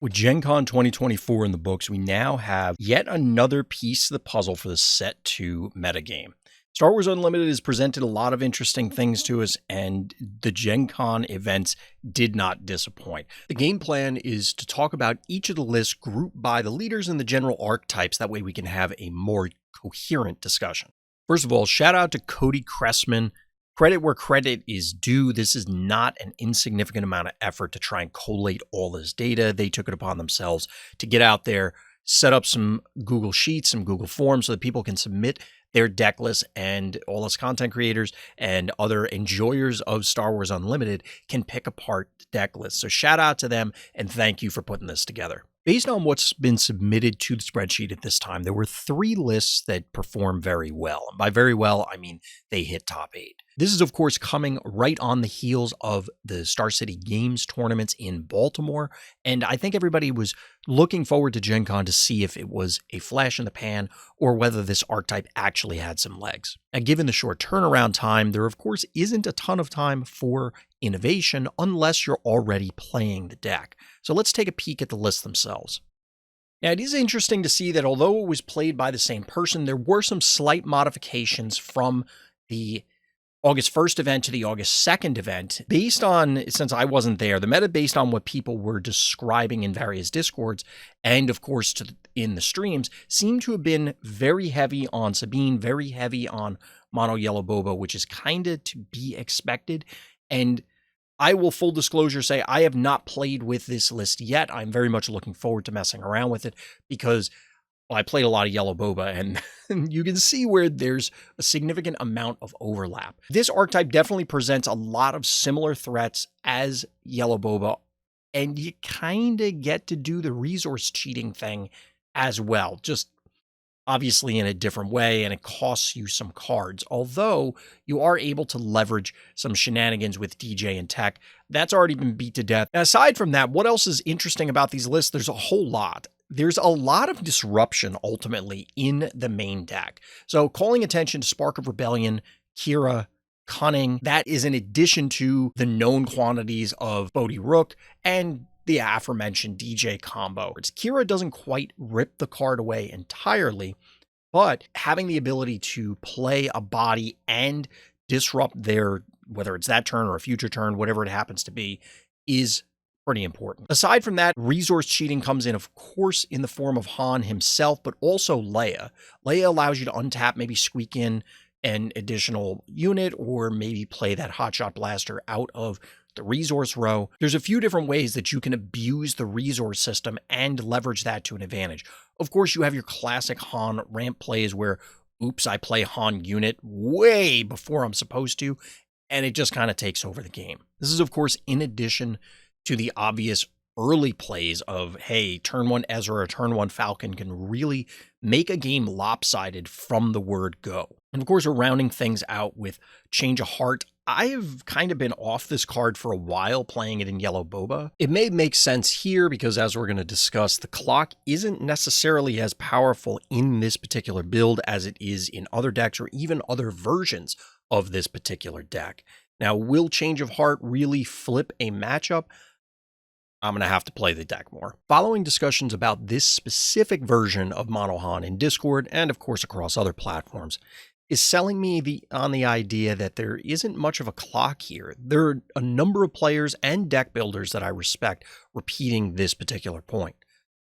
With Gencon 2024 in the books, we now have yet another piece of the puzzle for the Set 2 metagame. Star Wars Unlimited has presented a lot of interesting things to us, and the Gencon events did not disappoint. The game plan is to talk about each of the lists grouped by the leaders and the general archetypes. That way we can have a more coherent discussion. First of all, shout out to Cody Cressman. Credit where credit is due. This is not an insignificant amount of effort to try and collate all this data. They took it upon themselves to get out there, set up some Google Sheets, some Google Forms so that people can submit their deck lists, and all us content creators and other enjoyers of Star Wars Unlimited can pick apart the deck lists. So shout out to them and thank you for putting this together. Based on what's been submitted to the spreadsheet at this time, there were 3 lists that perform very well. And by very well, I mean they hit top 8. This is, of course, coming right on the heels of the Star City Games tournaments in Baltimore. And I think everybody was looking forward to Gen Con to see if it was a flash in the pan or whether this archetype actually had some legs. Now, given the short turnaround time, there, of course, isn't a ton of time for innovation unless you're already playing the deck. So let's take a peek at the lists themselves. Now, it is interesting to see that although it was played by the same person, there were some slight modifications from the August 1st event to the August 2nd event based on, since I wasn't there, the meta based on what people were describing in various Discords and, of course, in the streams seemed to have been very heavy on Sabine, very heavy on Mono Yellow Boba, which is kind of to be expected. And I will, full disclosure, say I have not played with this list yet. I'm very much looking forward to messing around with it because I played a lot of Yellow Boba, and you can see where there's a significant amount of overlap. This archetype definitely presents a lot of similar threats as Yellow Boba, and you kind of get to do the resource cheating thing as well, just obviously in a different way, and it costs you some cards. Although you are able to leverage some shenanigans with DJ and Tech. That's already been beat to death. Now, aside from that, what else is interesting about these lists? There's a whole lot. There's a lot of disruption ultimately in the main deck. So calling attention to Spark of Rebellion, Kira, Cunning, that is in addition to the known quantities of Bodhi Rook and the aforementioned DJ combo. Kira doesn't quite rip the card away entirely, but having the ability to play a body and disrupt their, whether it's that turn or a future turn, whatever it happens to be, is pretty important. Aside from that, resource cheating comes in, of course, in the form of Han himself, but also Leia. Leia allows you to untap, maybe squeak in an additional unit, or maybe play that hotshot blaster out of the resource row. There's a few different ways that you can abuse the resource system and leverage that to an advantage. Of course, you have your classic Han ramp plays where, oops, I play Han unit way before I'm supposed to, and it just kind of takes over the game. This is, of course, in addition to the obvious early plays of, hey, turn 1 Ezra or turn 1 Falcon can really make a game lopsided from the word go. And of course, we're rounding things out with Change of Heart. I've kind of been off this card for a while, playing it in Yellow Boba. It may make sense here because, as we're going to discuss, the clock isn't necessarily as powerful in this particular build as it is in other decks or even other versions of this particular deck. Now, will Change of Heart really flip a matchup? I'm going to have to play the deck more. Following discussions about this specific version of Mono Han in Discord, and of course across other platforms, is selling me on the idea that there isn't much of a clock here. There are a number of players and deck builders that I respect repeating this particular point.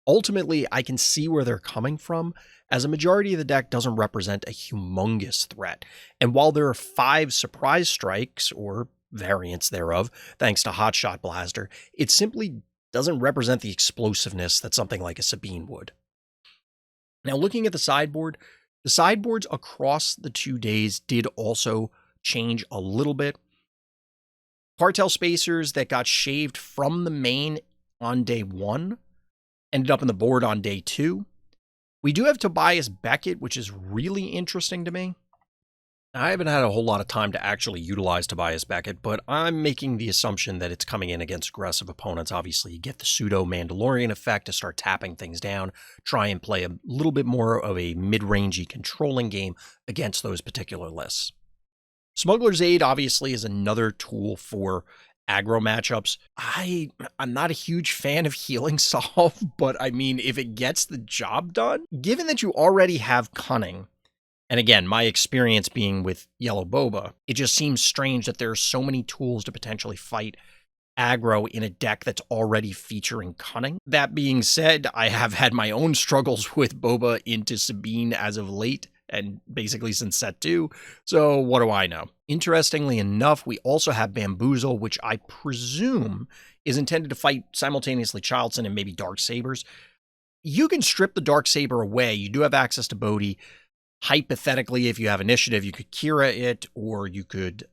Ultimately, I can see where they're coming from, as a majority of the deck doesn't represent a humongous threat. And while there are 5 surprise strikes, or variants thereof, thanks to Hotshot Blaster, it simply doesn't represent the explosiveness that something like a Sabine would. Now, looking at the sideboard, the sideboards across the 2 days did also change a little bit. Cartel Spacers that got shaved from the main on day 1 ended up in the board on day 2. We do have Tobias Beckett, which is really interesting to me. I haven't had a whole lot of time to actually utilize Tobias Beckett, but I'm making the assumption that it's coming in against aggressive opponents. Obviously, you get the pseudo-Mandalorian effect to start tapping things down, try and play a little bit more of a mid-rangey controlling game against those particular lists. Smuggler's Aid, obviously, is another tool for aggro matchups. I'm not a huge fan of healing solve, but I mean, if it gets the job done, given that you already have cunning, and again, my experience being with yellow boba, it just seems strange that there are so many tools to potentially fight aggro in a deck that's already featuring cunning. That being said, I have had my own struggles with boba into Sabine as of late, and basically since set 2, so what do I know? Interestingly enough, we also have Bamboozle, which I presume is intended to fight simultaneously Childson and maybe Darksabers. You can strip the Darksaber away. You do have access to Bodhi. Hypothetically, if you have initiative, you could Kira it, or you could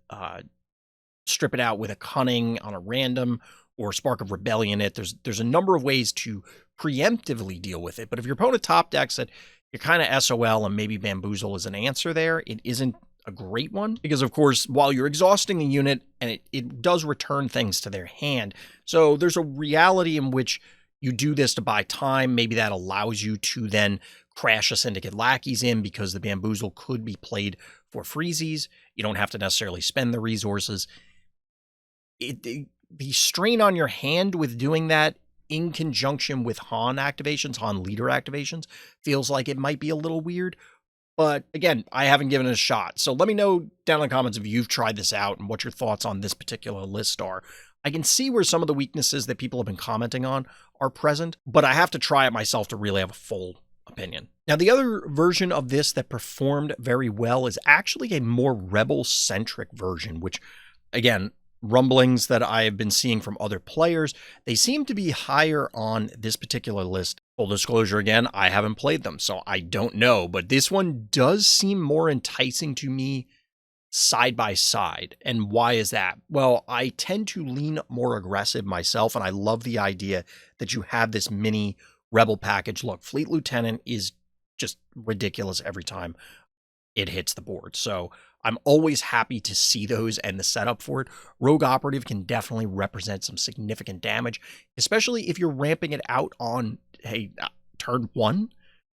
strip it out with a cunning on a random, or Spark of Rebellion it. There's a number of ways to preemptively deal with it, but if your opponent top decks it, you're kind of SOL, and maybe Bamboozle is an answer there. It isn't a great one, because of course, while you're exhausting a unit, and it does return things to their hand, so there's a reality in which you do this to buy time. Maybe that allows you to then crash a Syndicate Lackeys in, because the Bamboozle could be played for freezies. You don't have to necessarily spend the resources. The strain on your hand with doing that in conjunction with Han activations, Han leader activations, feels like it might be a little weird. But again, I haven't given it a shot. So let me know down in the comments if you've tried this out and what your thoughts on this particular list are. I can see where some of the weaknesses that people have been commenting on are present, but I have to try it myself to really have a full opinion. Now, the other version of this that performed very well is actually a more Rebel-centric version, which, again, rumblings that I have been seeing from other players, they seem to be higher on this particular list. Full disclosure again, I haven't played them, so I don't know, but this one does seem more enticing to me side by side. And why is that? Well, I tend to lean more aggressive myself, and I love the idea that you have this mini Rebel package. Look, Fleet Lieutenant is just ridiculous every time it hits the board. So I'm always happy to see those and the setup for it. Rogue Operative can definitely represent some significant damage, especially if you're ramping it out on, hey, turn 1.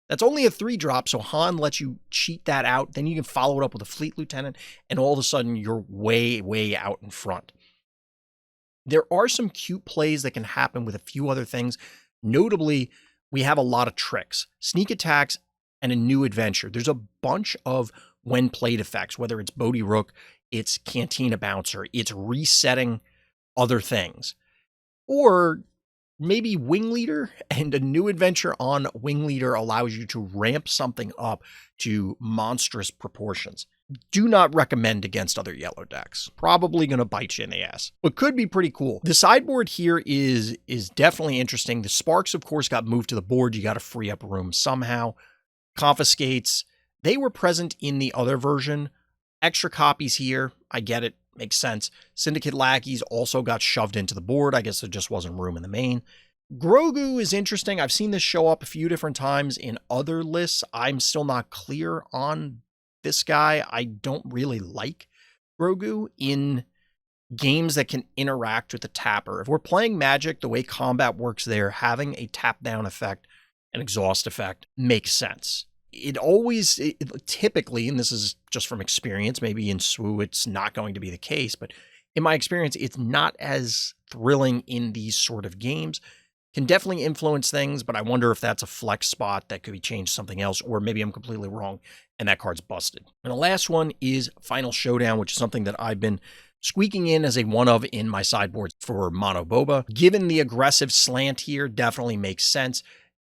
That's only a 3-drop, so Han lets you cheat that out. Then you can follow it up with a Fleet Lieutenant, and all of a sudden you're way, way out in front. There are some cute plays that can happen with a few other things. Notably, we have a lot of tricks, sneak attacks, and a new adventure. There's a bunch of when played effects, whether it's Bodhi Rook, it's Cantina Bouncer, it's resetting other things. Or maybe Wing Leader, and a new adventure on Wing Leader allows you to ramp something up to monstrous proportions. Do not recommend against other yellow decks. Probably going to bite you in the ass, but could be pretty cool. The sideboard here is definitely interesting. The Sparks, of course, got moved to the board. You got to free up room somehow. Confiscates, they were present in the other version. Extra copies here, I get it, makes sense. Syndicate Lackeys also got shoved into the board. I guess there just wasn't room in the main. Grogu is interesting. I've seen this show up a few different times in other lists. I'm still not clear on this guy. I don't really like Grogu in games that can interact with the tapper. If we're playing Magic, the way combat works there, having a tap down effect, an exhaust effect, makes sense. It typically, and this is just from experience, maybe in SWU it's not going to be the case, but in my experience, it's not as thrilling in these sort of games. Can definitely influence things, but I wonder if that's a flex spot that could be changed to something else, or maybe I'm completely wrong and that card's busted. And the last one is Final Showdown, which is something that I've been squeaking in as a one of in my sideboards for Mono Boba. Given the aggressive slant here, definitely makes sense.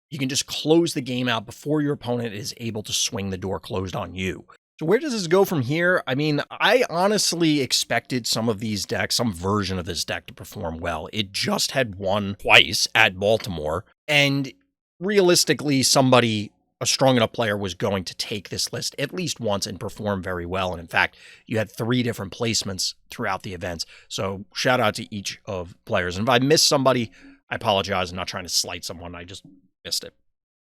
You can just close the game out before your opponent is able to swing the door closed on you. So where does this go from here? I mean, I honestly expected some of these decks, some version of this deck to perform well. It just had won twice at Baltimore, and realistically, a strong enough player was going to take this list at least once and perform very well. And in fact, you had 3 different placements throughout the events. So shout out to each of players. And if I missed somebody, I apologize. I'm not trying to slight someone. I just missed it,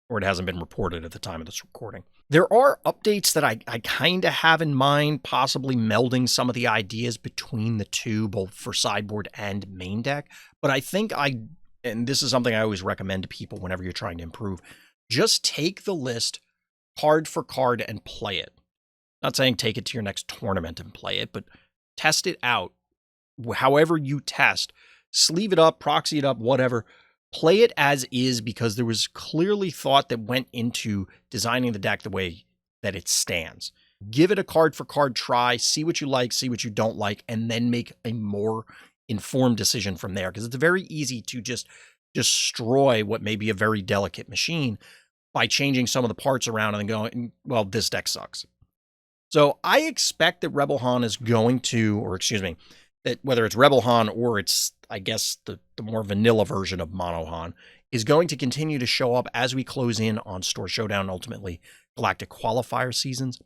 or it hasn't been reported at the time of this recording. There are updates that I kind of have in mind, possibly melding some of the ideas between the two, both for sideboard and main deck. But I think and this is something I always recommend to people whenever you're trying to improve, just take the list card for card and play it. Not saying take it to your next tournament and play it, but test it out however you test, sleeve it up, proxy it up, whatever. Play it as is, because there was clearly thought that went into designing the deck the way that it stands. Give it a card for card try, see what you like, see what you don't like, and then make a more informed decision from there, because it's very easy to just destroy what may be a very delicate machine by changing some of the parts around and then going, well, this deck sucks. So I expect that Rebel Han is going to, or excuse me, that whether it's Rebel Han or it's, I guess, the more vanilla version of Mono Han, is going to continue to show up as we close in on Store Showdown and ultimately Galactic Qualifier seasons.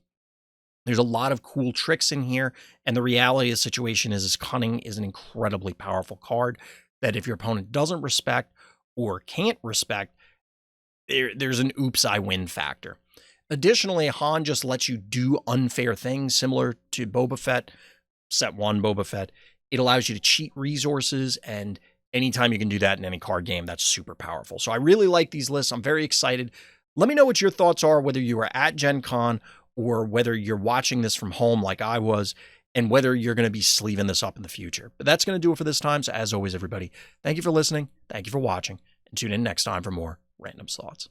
There's a lot of cool tricks in here, and the reality of the situation is Cunning is an incredibly powerful card that if your opponent doesn't respect or can't respect, there's an oops, I win factor. Additionally, Han just lets you do unfair things similar to Boba Fett, Set 1 Boba Fett. It allows you to cheat resources, and anytime you can do that in any card game, that's super powerful. So I really like these lists. I'm very excited. Let me know what your thoughts are, whether you are at Gen Con or whether you're watching this from home like I was, and whether you're going to be sleeving this up in the future. But that's going to do it for this time. So as always, everybody, thank you for listening. Thank you for watching, and tune in next time for more Random Thoughts.